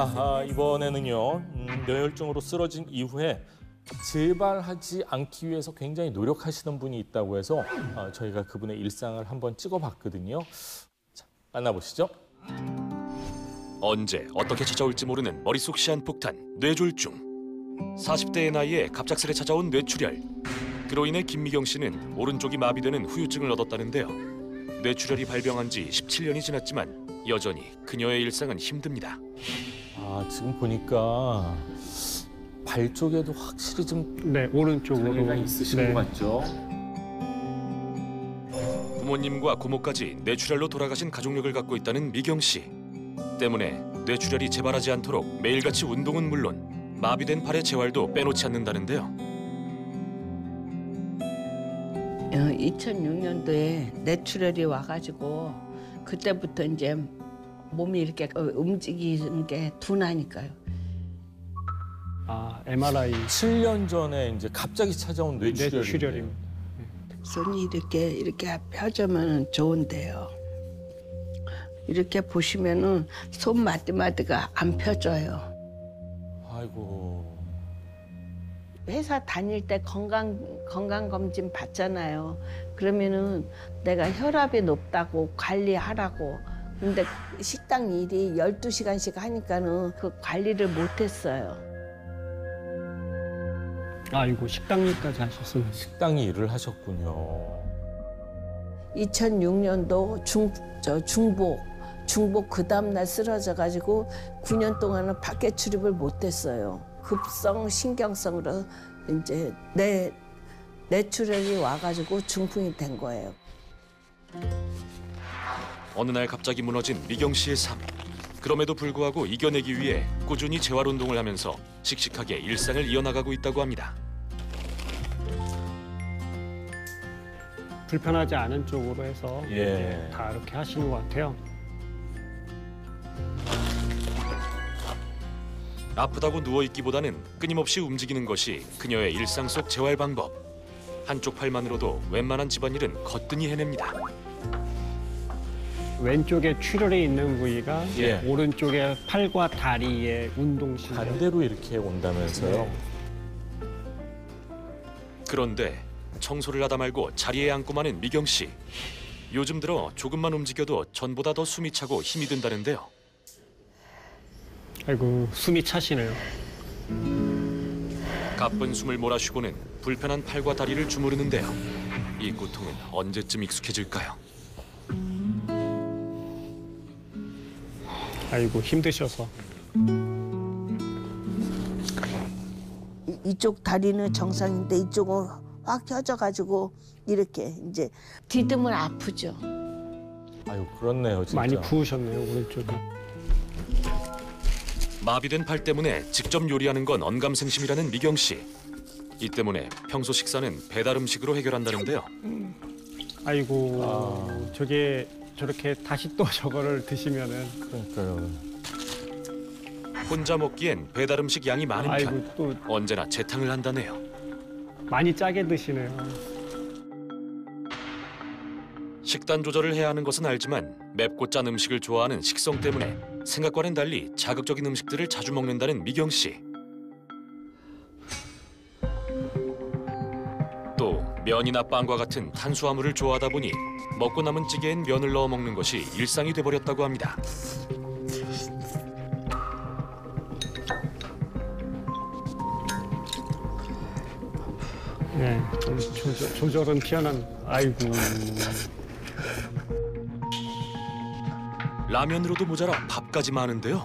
자, 이번에는요. 뇌혈증으로 쓰러진 이후에 재발하지 않기 위해서 굉장히 노력하시는 분이 있다고 해서 저희가 그분의 일상을 한번 찍어봤거든요. 자, 만나보시죠. 언제 어떻게 찾아올지 모르는 머릿속 시한폭탄, 뇌졸중. 40대의 나이에 갑작스레 찾아온 뇌출혈. 그로 인해 김미경 씨는 오른쪽이 마비되는 후유증을 얻었다는데요. 뇌출혈이 발병한 지 17년이 지났지만 여전히 그녀의 일상은 힘듭니다. 지금 보니까 발 쪽에도 확실히 좀 네, 오른쪽으로 장애가 있으신 것 같죠? 부모님과 고모까지 뇌출혈로 돌아가신 가족력을 갖고 있다는 미경 씨. 때문에 뇌출혈이 재발하지 않도록 매일같이 운동은 물론 마비된 팔의 재활도 빼놓지 않는다는데요. 2006년도에 뇌출혈이 와가지고 그때부터 이제 몸이 이렇게 움직이는 게 둔하니까요. MRI 7년 전에 이제 갑자기 찾아온 뇌출혈이. 뇌출혈입니다. 손이 이렇게 펴주면 좋은데요. 이렇게 보시면은 손 마디마디가 안 펴져요. 아이고. 회사 다닐 때 건강검진 받잖아요. 그러면은 내가 혈압이 높다고 관리하라고. 근데 식당 일이 12시간씩 하니까는 그 관리를 못했어요. 아이고, 식당 일까지 하셨어요. 식당이 일을 하셨군요. 2006년도 중복 그 다음날 쓰러져가지고 9년 동안은 밖에 출입을 못했어요. 급성 신경성으로 이제 뇌출혈이 와가지고 중풍이 된 거예요. 어느 날 갑자기 무너진 미경 씨의 삶. 그럼에도 불구하고 이겨내기 위해 꾸준히 재활 운동을 하면서 씩씩하게 일상을 이어나가고 있다고 합니다. 불편하지 않은 쪽으로 해서 다 이렇게 하시는 것 같아요. 아프다고 누워있기보다는 끊임없이 움직이는 것이 그녀의 일상 속 재활 방법. 한쪽 팔만으로도 웬만한 집안일은 거뜬히 해냅니다. 왼쪽에 출혈이 있는 부위가 예. 오른쪽에 팔과 다리의 운동신경. 반대로 이렇게 온다면서요? 그런데 청소를 하다 말고 자리에 앉고 마는 미경 씨. 요즘 들어 조금만 움직여도 전보다 더 숨이 차고 힘이 든다는데요. 아이고, 숨이 차시네요. 가쁜 숨을 몰아쉬고는 불편한 팔과 다리를 주무르는데요. 이 고통은 언제쯤 익숙해질까요? 아이고, 힘드셔서. 이쪽 다리는 정상인데 이쪽은 확 펴져가지고 이렇게 이제 디디면 아프죠. 아유, 그렇네요, 진짜. 많이 부으셨네요, 오른쪽이. 마비된 팔 때문에 직접 요리하는 건 언감생심이라는 미경 씨. 이 때문에 평소 식사는 배달 음식으로 해결한다는데요. 아이고, 저게 저렇게 다시 또 저거를 드시면은. 그러니까요. 혼자 먹기엔 배달 음식 양이 많은 편. 아이고, 또 언제나 재탕을 한다네요. 많이 짜게 드시네요. 식단 조절을 해야 하는 것은 알지만 맵고 짠 음식을 좋아하는 식성 때문에 생각과는 달리 자극적인 음식들을 자주 먹는다는 미경 씨. 또 면이나 빵과 같은 탄수화물을 좋아하다 보니 먹고 남은 찌개엔 면을 넣어 먹는 것이 일상이 돼버렸다고 합니다. 네, 조절은 피하는. 아이고. 라면으로도 모자라 밥까지 많은데요.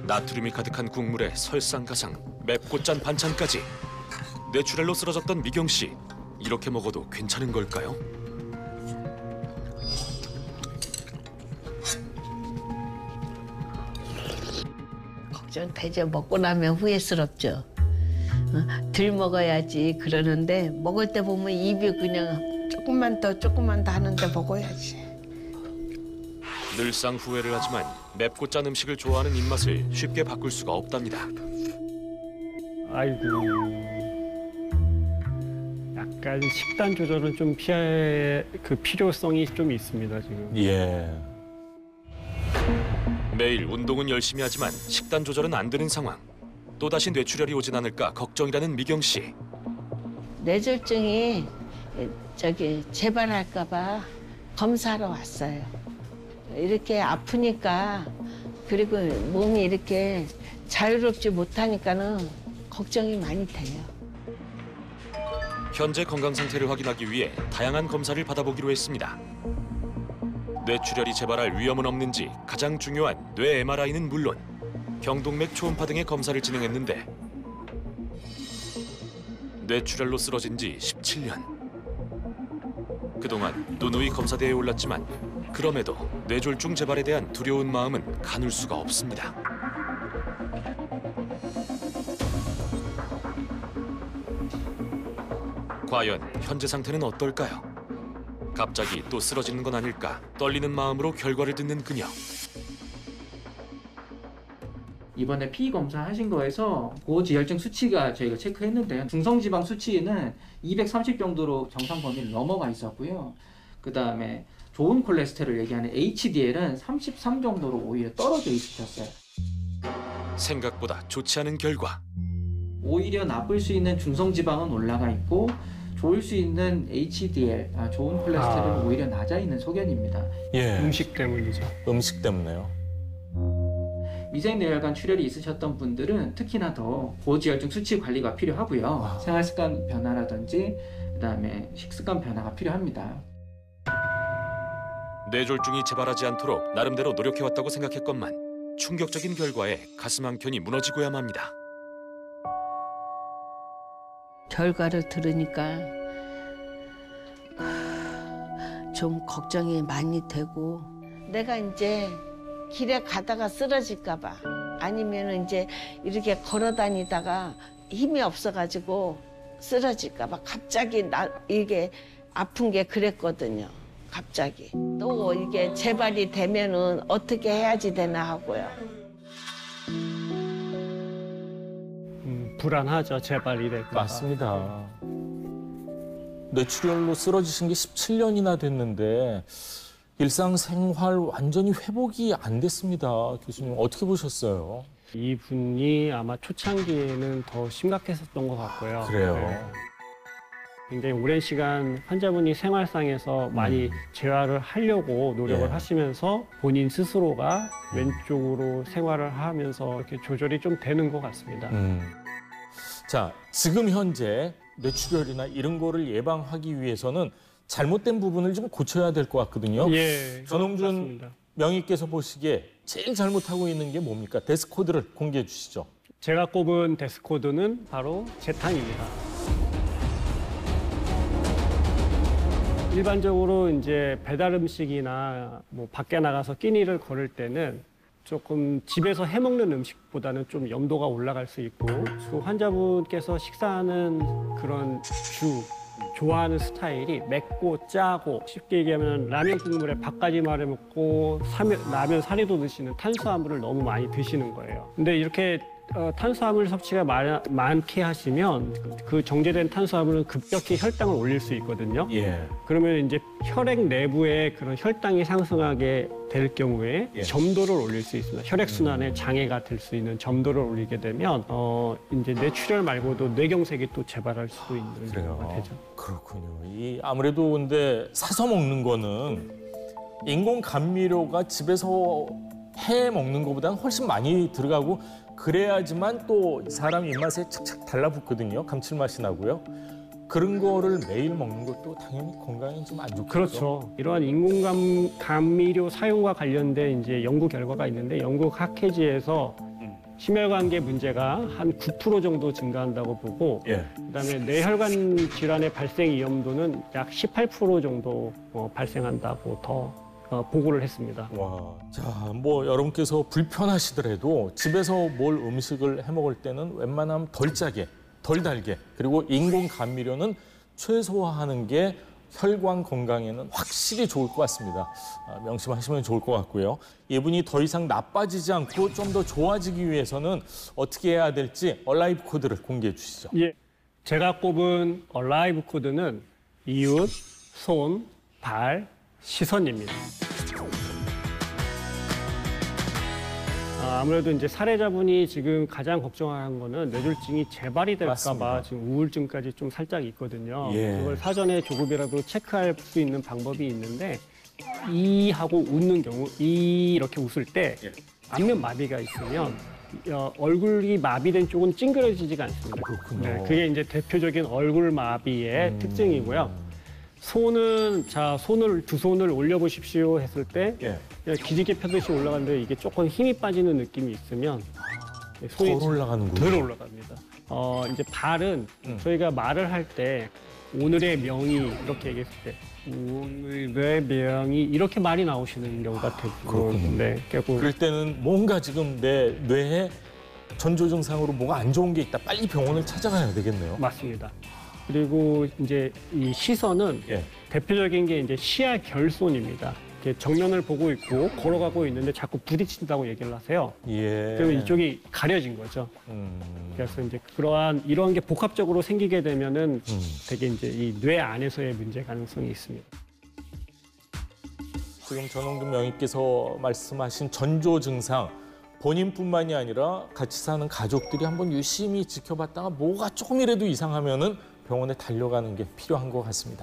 나트륨이 가득한 국물에 설상가상, 맵고 짠 반찬까지. 뇌출혈로 쓰러졌던 미경 씨. 이렇게 먹어도 괜찮은 걸까요? 걱정되죠. 먹고 나면 후회스럽죠. 덜 먹어야지 그러는데 먹을 때 보면 입이 그냥 조금만 더 하는데 먹어야지. 늘상 후회를 하지만 맵고 짠 음식을 좋아하는 입맛을 쉽게 바꿀 수가 없답니다. 아이고. 약간 식단 조절은 좀 피할 그 필요성이 좀 있습니다, 지금. 예. 매일 운동은 열심히 하지만 식단 조절은 안 되는 상황. 또다시 뇌출혈이 오진 않을까 걱정이라는 미경 씨. 뇌졸중이 재발할까 봐 검사하러 왔어요. 이렇게 아프니까 그리고 몸이 이렇게 자유롭지 못하니까는 걱정이 많이 돼요. 현재 건강 상태를 확인하기 위해 다양한 검사를 받아보기로 했습니다. 뇌출혈이 재발할 위험은 없는지 가장 중요한 뇌 MRI는 물론 경동맥 초음파 등의 검사를 진행했는데 뇌출혈로 쓰러진 지 17년. 그동안 누누이 검사대에 올랐지만 그럼에도 뇌졸중 재발에 대한 두려운 마음은 가눌 수가 없습니다. 과연 현재 상태는 어떨까요? 갑자기 또 쓰러지는 건 아닐까 떨리는 마음으로 결과를 듣는 그녀. 이번에 피 검사하신 거에서 고지혈증 수치가 저희가 체크했는데요. 중성지방 수치는 230 정도로 정상 범위를 넘어가 있었고요. 그다음에 좋은 콜레스테롤 얘기하는 HDL은 33 정도로 오히려 떨어져 있으셨어요. 생각보다 좋지 않은 결과. 오히려 나쁠 수 있는 중성지방은 올라가 있고 좋을 수 있는 HDL, 좋은 콜레스테롤은 오히려 낮아 있는 소견입니다. 예. 음식 때문이죠. 음식 때문에요. 미생뇌혈관 출혈이 있으셨던 분들은 특히나 더 고지혈증 수치 관리가 필요하고요. 생활습관 변화라든지 그다음에 식습관 변화가 필요합니다. 뇌졸중이 재발하지 않도록 나름대로 노력해왔다고 생각했건만 충격적인 결과에 가슴 한켠이 무너지고야 맙니다. 결과를 들으니까 좀 걱정이 많이 되고 내가 이제 길에 가다가 쓰러질까 봐 아니면 이제 이렇게 걸어 다니다가 힘이 없어가지고 쓰러질까 봐 갑자기 이게 아픈 게 그랬거든요. 갑자기 또 이게 재발이 되면은 어떻게 해야지 되나 하고요. 불안하죠. 재발이 될까 봐. 맞습니다. 뇌출혈로 쓰러지신 게 17년이나 됐는데 일상생활 완전히 회복이 안 됐습니다. 교수님 어떻게 보셨어요? 이분이 아마 초창기에는 더 심각했었던 것 같고요. 그래요. 네. 굉장히 오랜 시간 환자분이 생활상에서 많이 재활을 하려고 노력을 예. 하시면서 본인 스스로가 왼쪽으로 생활을 하면서 이렇게 조절이 좀 되는 것 같습니다. 자, 지금 현재 뇌출혈이나 이런 거를 예방하기 위해서는 잘못된 부분을 좀 고쳐야 될 것 같거든요. 예, 전홍준 맞습니다. 명의께서 보시기에 제일 잘못하고 있는 게 뭡니까? 데스코드를 공개해 주시죠. 제가 꼽은 데스코드는 바로 재탕입니다. 일반적으로 이제 배달 음식이나 뭐 밖에 나가서 끼니를 걸을 때는 조금 집에서 해먹는 음식보다는 좀 염도가 올라갈 수 있고 그 환자분께서 식사하는 그런 좋아하는 스타일이 맵고 짜고 쉽게 얘기하면 라면 국물에 밥까지 말아 먹고 라면 사리도 드시는 탄수화물을 너무 많이 드시는 거예요. 근데 이렇게 탄수화물 섭취가 많게 하시면 그 정제된 탄수화물은 급격히 혈당을 올릴 수 있거든요. 예. 그러면 이제 혈액 내부에 그런 혈당이 상승하게 될 경우에 예. 점도를 올릴 수 있습니다. 혈액순환에 장애가 될 수 있는 점도를 올리게 되면 이제 뇌출혈 말고도 뇌경색이 또 재발할 수도 있는 경우가 되죠. 그렇군요. 아무래도 근데 사서 먹는 거는 인공 감미료가 집에서 해 먹는 것보다는 훨씬 많이 들어가고 그래야지만 또 사람 입맛에 착착 달라붙거든요. 감칠맛이 나고요. 그런 거를 매일 먹는 것도 당연히 건강에 좀 안 좋겠죠. 그렇죠. 이러한 인공 감미료 사용과 관련된 이제 연구 결과가 있는데 영국 학회지에서 심혈관계 문제가 한 9% 정도 증가한다고 보고 예. 그다음에 뇌혈관 질환의 발생 위험도는 약 18% 정도 발생한다고 더 보고를 했습니다. 와, 자, 뭐 여러분께서 불편하시더라도 집에서 뭘 음식을 해 먹을 때는 웬만하면 덜 짜게, 덜 달게, 그리고 인공 감미료는 최소화하는 게 혈관 건강에는 확실히 좋을 것 같습니다. 명심하시면 좋을 것 같고요. 이분이 더 이상 나빠지지 않고 좀 더 좋아지기 위해서는 어떻게 해야 될지 얼라이브 코드를 공개해 주시죠. 예, 제가 꼽은 얼라이브 코드는 이웃, 손, 발, 시선입니다. 아무래도 이제 사례자분이 지금 가장 걱정하는 거는 뇌졸중이 재발이 될까 봐 맞습니다. 지금 우울증까지 좀 살짝 있거든요. 예. 그걸 사전에 조금이라도 체크할 수 있는 방법이 있는데 이 하고 웃는 경우 이렇게 웃을 때 예. 안면 마비가 있으면 얼굴이 마비된 쪽은 찡그러지지가 않습니다. 그렇군요. 네, 그게 이제 대표적인 얼굴 마비의 특징이고요. 손은 두 손을 올려보십시오 했을 때 예. 그냥 기지개 펴듯이 올라가는데 이게 조금 힘이 빠지는 느낌이 있으면 손이 덜 올라가는군요. 덜 올라갑니다. 이제 발은 저희가 말을 할 때 오늘의 명이 이렇게 얘기했을 때 오늘의 명이 이렇게 말이 나오시는 경우가 대부분. 그렇군요. 네, 결국 그럴 때는 뭔가 지금 내 뇌에 전조 증상으로 뭐가 안 좋은 게 있다. 빨리 병원을 찾아가야 되겠네요. 맞습니다. 그리고 이제 이 시선은 예. 대표적인 게 이제 시야 결손입니다. 이렇게 정면을 보고 있고 걸어가고 있는데 자꾸 부딪힌다고 얘기를 하세요. 예. 그러면 이쪽이 가려진 거죠. 그래서 이제 이러한 게 복합적으로 생기게 되면은 되게 이제 이 뇌 안에서의 문제 가능성이 있습니다. 지금 전홍근 명의께서 말씀하신 전조 증상 본인뿐만이 아니라 같이 사는 가족들이 한번 유심히 지켜봤다가 뭐가 조금이라도 이상하면은 병원에 달려가는 게 필요한 것 같습니다.